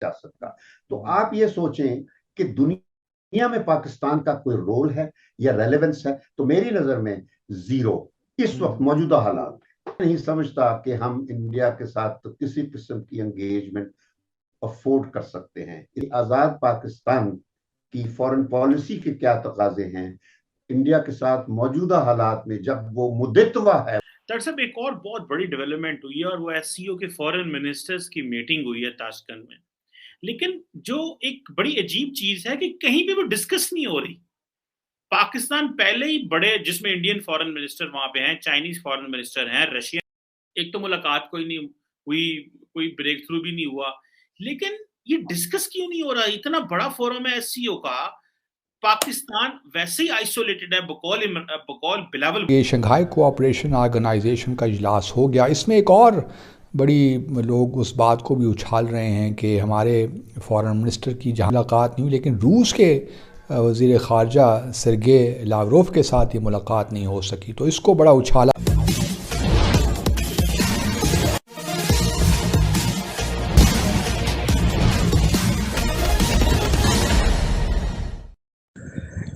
सियासत का। तो आप ये सोचें कि दुनिया में पाकिस्तान का कोई रोल है या रेलेवेंस है, तो मेरी नजर में जीरो। इस वक्त मौजूदा हालात नहीं समझता कि हम इंडिया के साथ तो किसी किस्म की एंगेजमेंट अफोर्ड कर सकते हैं। आजाद पाकिस्तान की फॉरेन पॉलिसी के क्या तकाजे हैं इंडिया के साथ मौजूदा हालात में, जब वो मुद्दतवा है। डॉक्टर साहब, एक और बहुत बड़ी डेवलपमेंट हुई है और वो एससीओ के फॉरेन मिनिस्टर्स की मीटिंग हुई है ताशकंद में। लेकिन जो एक बड़ी अजीब चीज है कि कहीं भी वो डिस्कस नहीं हो रही। पाकिस्तान पहले ही बड़े, जिसमें इंडियन फॉरेन मिनिस्टर वहां पे हैं, चाइनीज फॉरेन मिनिस्टर हैं, रशिया, एक तो मुलाकात कोई नहीं हुई, कोई ब्रेक थ्रू भी नहीं हुआ। लेकिन ये डिस्कस क्यों नहीं हो रहा? इतना बड़ा फोरम है एससीओ का, पाकिस्तान वैसे ही आइसोलेटेड है बकौल बिलावल। ये शंघाई कोऑपरेशन ऑर्गेनाइजेशन का इजलास हो गया। इसमें एक और बड़ी लोग उस बात को भी उछाल रहे हैं कि हमारे फॉरेन मिनिस्टर की जहाँ मुलाकात नहीं हुई, लेकिन रूस के वज़ीर ख़ारजा सरगे लावरोव के साथ ये मुलाकात नहीं हो सकी, तो इसको बड़ा उछाला।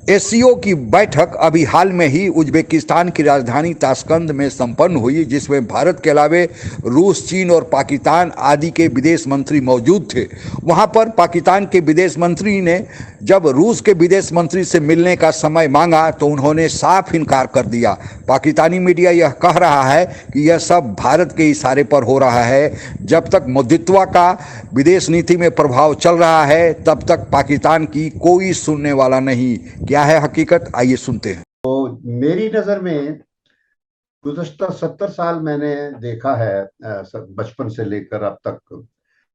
एससीओ की बैठक अभी हाल में ही उज्बेकिस्तान की राजधानी ताशकंद में संपन्न हुई, जिसमें भारत के अलावे रूस, चीन और पाकिस्तान आदि के विदेश मंत्री मौजूद थे। वहां पर पाकिस्तान के विदेश मंत्री ने जब रूस के विदेश मंत्री से मिलने का समय मांगा तो उन्होंने साफ इनकार कर दिया। पाकिस्तानी मीडिया यह कह रहा है कि यह सब भारत के इशारे पर हो रहा है। जब तक मौजूदा का विदेश नीति में प्रभाव चल रहा है तब तक पाकिस्तान की कोई सुनने वाला नहीं। क्या है हकीकत, आइए सुनते हैं। तो मेरी नजर में गुज़श्ता 70 साल मैंने देखा है, बचपन से लेकर अब तक।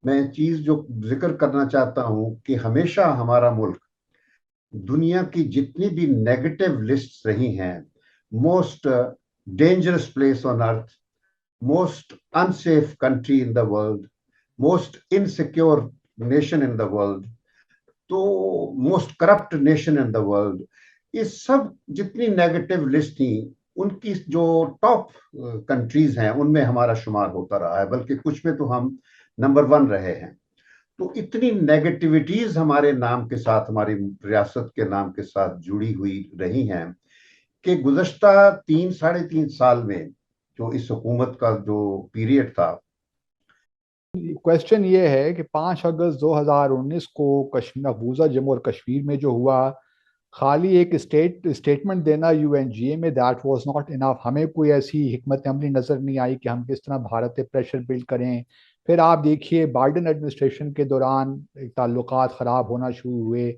मैं चीज जो जिक्र करना चाहता हूं कि हमेशा हमारा मुल्क दुनिया की जितनी भी नेगेटिव लिस्ट्स रही हैं, most dangerous place on earth, most unsafe country in the world, most insecure nation in the world, तो most corrupt nation in the world, ये सब जितनी नेगेटिव लिस्ट थी उनकी जो टॉप कंट्रीज हैं उनमें हमारा शुमार होता रहा है, बल्कि कुछ में तो हम नंबर 1 रहे हैं। तो इतनी नेगेटिविटीज हमारे नाम के साथ, हमारी रियासत के नाम के साथ जुड़ी हुई रही हैं कि गुज़श्ता 3-3.5 साल में जो इस हुकूमत का जो पीरियड था। क्वेश्चन ये है कि 5 अगस्त 2019 को कश्मीर, मकबूजा जम्मू और कश्मीर में जो हुआ, खाली एक स्टेटमेंट देना यूएनजीए में, दैट वाज नॉट इनफ। हमें कोई ऐसी हिकमत अमली नज़र नहीं आई कि हम किस तरह भारत पे प्रेशर बिल्ड करें। फिर आप देखिए बाइडेन एडमिनिस्ट्रेशन के दौरान ताल्लुकात ख़राब होना शुरू हुए।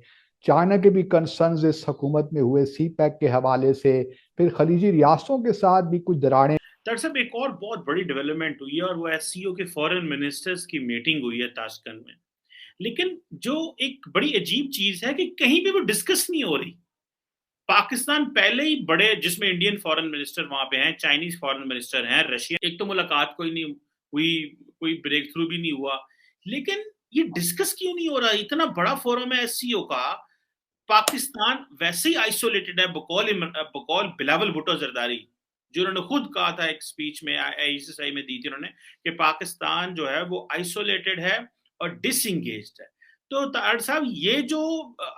चाइना के भी कंसर्न्स इस हुकूमत में हुए सी पैक के हवाले से। फिर खलीजी रियासतों के साथ भी कुछ दरारें। डॉक्टर साहब, एक और बहुत बड़ी डेवलपमेंट हुई है और वो एससीओ के फॉरेन मिनिस्टर्स की मीटिंग हुई है ताशकंद में। लेकिन जो एक बड़ी अजीब चीज है कि कहीं भी वो डिस्कस नहीं हो रही। पाकिस्तान पहले ही बड़े, जिसमें इंडियन फॉरेन मिनिस्टर वहां पे हैं, चाइनीज फॉरेन मिनिस्टर हैं, रशिया, एक तो मुलाकात कोई नहीं हुई, कोई ब्रेक थ्रू भी नहीं हुआ। लेकिन ये डिस्कस क्यों नहीं हो रहा? इतना बड़ा फोरम है एससीओ का, पाकिस्तान वैसे ही आइसोलेटेड है बकौल बिलावल भुट्टो जरदारी, जो उन्होंने खुद कहा था एक स्पीच में, आईसीसी में दी थी उन्होंने, कि पाकिस्तान जो है वो आइसोलेटेड है और डिसंगेज्ड है। तो तार साहब, ये जो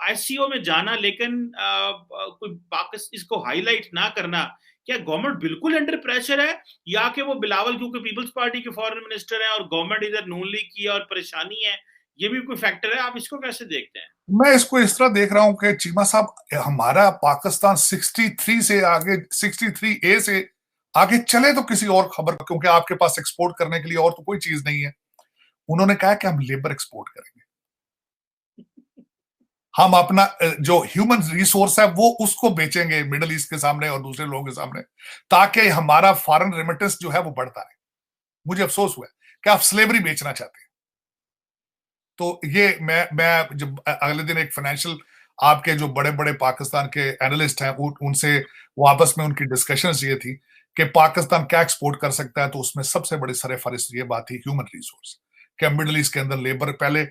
आईसीओ में जाना, लेकिन कोई पाकिस्तान इसको हाईलाइट ना करना, क्या गवर्नमेंट बिल्कुल अंडर प्रेशर है, या कि वो बिलावल क्योंकि पीपल्स पार्टी के फॉरेन मिनिस्टर हैं और गवर्नमेंट इधर नून लीग की और परेशानी है, ये भी कोई फैक्टर है? आप इसको कैसे देखते हैं? मैं इसको इस तरह देख रहा हूं कि चीमा साहब, हमारा पाकिस्तान 63 से आगे, 63A से आगे चले तो किसी और खबर, क्योंकि आपके पास एक्सपोर्ट करने के लिए और तो कोई चीज नहीं है। उन्होंने कहा कि हम लेबर एक्सपोर्ट करेंगे, हम अपना जो ह्यूमन रिसोर्स है वो उसको बेचेंगे मिडिल ईस्ट के सामने और दूसरे लोगों के सामने, ताकि हमारा फॉरेन रेमिटेंस जो है वो बढ़ता रहे। मुझे अफसोस हुआ कि आप स्लेवरी बेचना चाहते हैं। तो ये मैं जब अगले दिन एक फाइनेंशियल, आपके जो बड़े बड़े पाकिस्तान के एनालिस्ट हैं उनसे वो आपस में उनकी डिस्कशंस ये थी कि पाकिस्तान क्या एक्सपोर्ट कर सकता है, तो उसमें सबसे बड़ी सरफहरिस्त ये बात थी ह्यूमन रिसोर्स, कि मिडिल ईस्ट के अंदर लेबर, पहले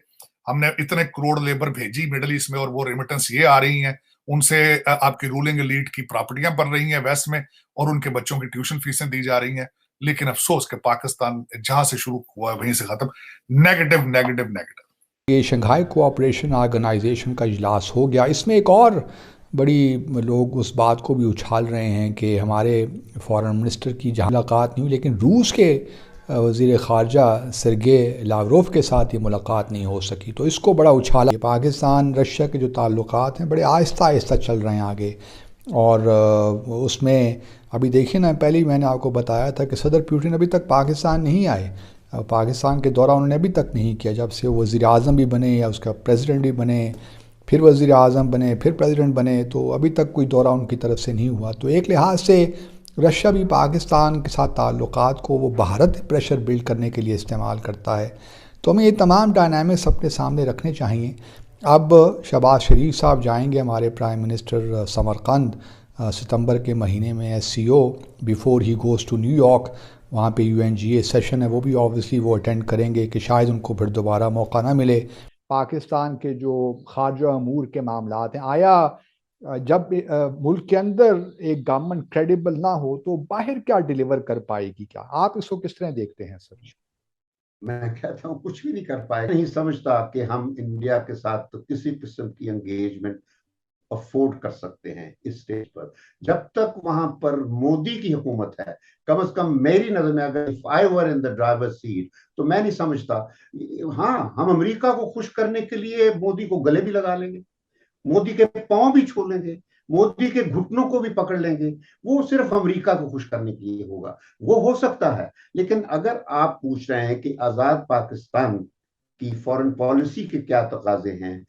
हमने इतने करोड़ लेबर भेजी मिडिल ईस्ट में और वो रेमिटेंस ये आ रही हैं, उनसे आपकी रूलिंग एलीट की प्रॉपर्टियां बन रही हैं वेस्ट में और उनके बच्चों की ट्यूशन फीसें दी जा रही हैं। लेकिन अफसोस कि पाकिस्तान जहां से शुरू हुआ वहीं से खत्म, नेगेटिव नेगेटिव नेगेटिव। ये शंघाई कोऑपरेशन ऑर्गेनाइजेशन का इजलास हो गया। इसमें एक और बड़ी लोग उस बात को भी उछाल रहे हैं कि हमारे फॉरेन मिनिस्टर की जहाँ मुलाकात नहीं हुई, लेकिन रूस के वज़ीर ख़ारजा सरगे लावरोव के साथ ये मुलाकात नहीं हो सकी, तो इसको बड़ा उछाला। पाकिस्तान रशिया के जो ताल्लुकात हैं बड़े आहिस्ता आहिस्ता चल रहे हैं आगे, और उसमें अभी देखिए ना, पहले ही मैंने आपको बताया था कि सदर पुतिन अभी तक पाकिस्तान नहीं आए, पाकिस्तान के दौरा उन्होंने अभी तक नहीं किया। जब से वज़ीर आज़म भी बने या उसका प्रेसिडेंट भी बने, फिर वज़ीर आज़म बने, फिर प्रेसिडेंट बने, तो अभी तक कोई दौरा उनकी तरफ से नहीं हुआ। तो एक लिहाज से रशिया भी पाकिस्तान के साथ ताल्लुकात को वो भारत प्रेशर बिल्ड करने के लिए इस्तेमाल करता है। तो हमें ये तमाम डायनामिक्स अपने सामने रखने चाहिए। अब शहबाज शरीफ साहब जाएंगे, हमारे प्राइम मिनिस्टर, समरकंद सितंबर के महीने में SCO, बिफोर ही गोज़ टू न्यूयॉर्क। वहाँ पे UNGA सेशन है, वो भी ऑब्वियसली वो अटेंड करेंगे कि शायद उनको फिर दोबारा मौका ना मिले। पाकिस्तान के जो खारजा अमूर के मामलात हैं, आया जब मुल्क के अंदर एक गवर्नमेंट क्रेडिबल ना हो तो बाहर क्या डिलीवर कर पाएगी? क्या आप इसको किस तरह देखते हैं सर? मैं कहता हूँ कुछ भी नहीं कर पाए। नहीं समझता कि हम इंडिया के साथ तो किसी किस्म की एंगेजमेंट अफोर्ड कर सकते हैं इस स्टेज पर, जब तक वहां पर मोदी की हुकूमत है। कम से कम मेरी नजर में, अगर if I were in the driver seat, तो मैं नहीं समझता। हाँ, हम अमेरिका को खुश करने के लिए मोदी को गले भी लगा लेंगे, मोदी के पांव भी छू लेंगे, मोदी के घुटनों को भी पकड़ लेंगे, वो सिर्फ अमेरिका को खुश करने के लिए होगा। वो हो सकता है, लेकिन अगर आप पूछ रहे हैं कि आजाद पाकिस्तान की फॉरेन पॉलिसी के क्या तकाजे हैं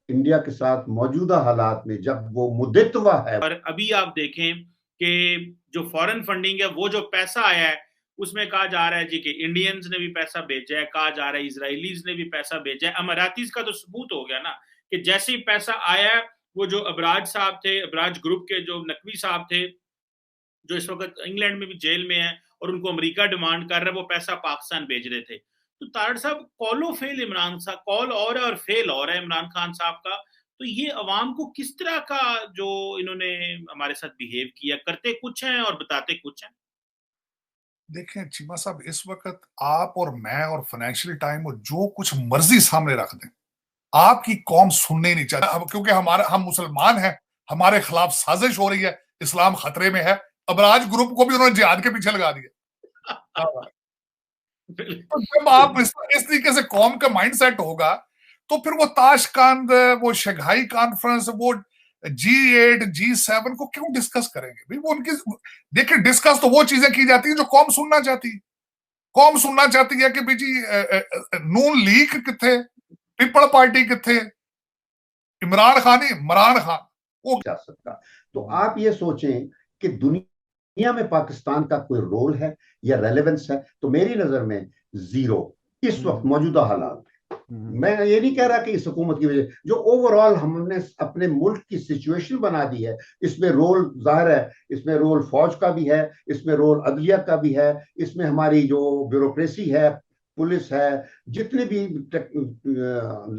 इंडिया के साथ मौजूदा हालात में, जब वो मुद्दतवा है। और अभी आप देखें कि जो फॉरेन फंडिंग है, वो जो पैसा आया है उसमें कहा जा रहा है जी कि इंडियंस ने भी पैसा भेजा है, कहा जा रहा है इजरायलीज ने भी पैसा भेजा है। अमारातीज का तो सबूत हो गया ना कि जैसे ही पैसा आया, वो जो अबराज साहब थे, अबराज ग्रुप के जो नकवी साहब थे, जो इस वक्त इंग्लैंड में भी जेल में है और उनको अमेरिका डिमांड कर रहा है, वो पैसा पाकिस्तान भेज रहे थे। तो तारड़ साहब, कॉलो फेल इमरान साहब, कॉल और है और फेल और है इमरान खान साहब का। तो ये अवाम को किस तरह का जो इन्होंने हमारे साथ बिहेव किया, करते कुछ हैं और बताते कुछ हैं। देखें चीमा साहब, इस वक्त आप और मैं और फाइनेंशियल टाइम और जो कुछ मर्जी सामने रख दें, आपकी कौम सुनने नहीं चाहती। क्योंकि हम मुसलमान हैं, हमारे खिलाफ साजिश हो रही है, इस्लाम खतरे में है। अबराज ग्रुप को भी उन्होंने जिहाद के पीछे लगा दिया। तो जब आप इस तरीके से कौम का माइंडसेट होगा, तो फिर वो ताशकंद, वो शंघाई कॉन्फ्रेंस, वो G8, G7 को क्यों डिस्कस करेंगे भाई? वो उनकी, देखिए, डिस्कस तो वो चीजें की जाती है जो कौम सुनना चाहती है। कौम सुनना चाहती है कि भाई जी नून लीग किथे, पीपल पार्टी किथे, इमरान खान ही इमरान खान वो जा सकता। तो आप ये सोचें कि दुनिया में पाकिस्तान का कोई रोल है या रेलेवेंस है, तो मेरी नजर में जीरो इस वक्त मौजूदा हालात। मैं ये नहीं कह रहा कि इस हुकूमत की वजह, जो ओवरऑल हमने अपने मुल्क की सिचुएशन बना दी है, इसमें रोल जाहिर है, इसमें रोल फौज का भी है, इसमें रोल अदलिया का भी है, इसमें हमारी जो ब्यूरोक्रेसी है, पुलिस है, जितने भी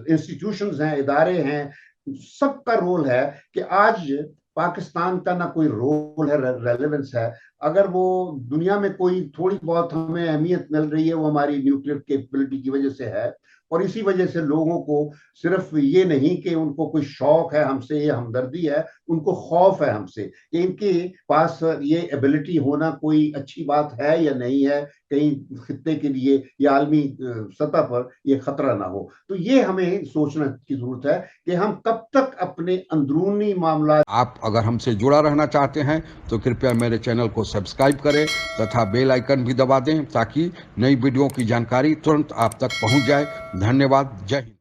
इंस्टीट्यूशंस हैं, इदारे हैं, सबका रोल है कि आज पाकिस्तान का ना कोई रोल है, रेलेवेंस है। अगर वो दुनिया में कोई थोड़ी बहुत हमें अहमियत मिल रही है, वो हमारी न्यूक्लियर कैपेबिलिटी की वजह से है। और इसी वजह से लोगों को सिर्फ ये नहीं कि उनको कोई शौक है हमसे, ये हमदर्दी है, उनको खौफ है हमसे कि इनके पास ये एबिलिटी होना कोई अच्छी बात है या नहीं है, कहीं खित्ते के लिए या आलमी सतह पर ये खतरा ना हो। तो ये हमें सोचने की जरूरत है कि हम कब तक अपने अंदरूनी मामला। आप अगर हमसे जुड़ा रहना चाहते हैं तो कृपया मेरे चैनल को सब्सक्राइब करें तथा बेल आइकन भी दबा दें, ताकि नई वीडियो की जानकारी तुरंत आप तक पहुंच जाए। धन्यवाद। जय हिंद।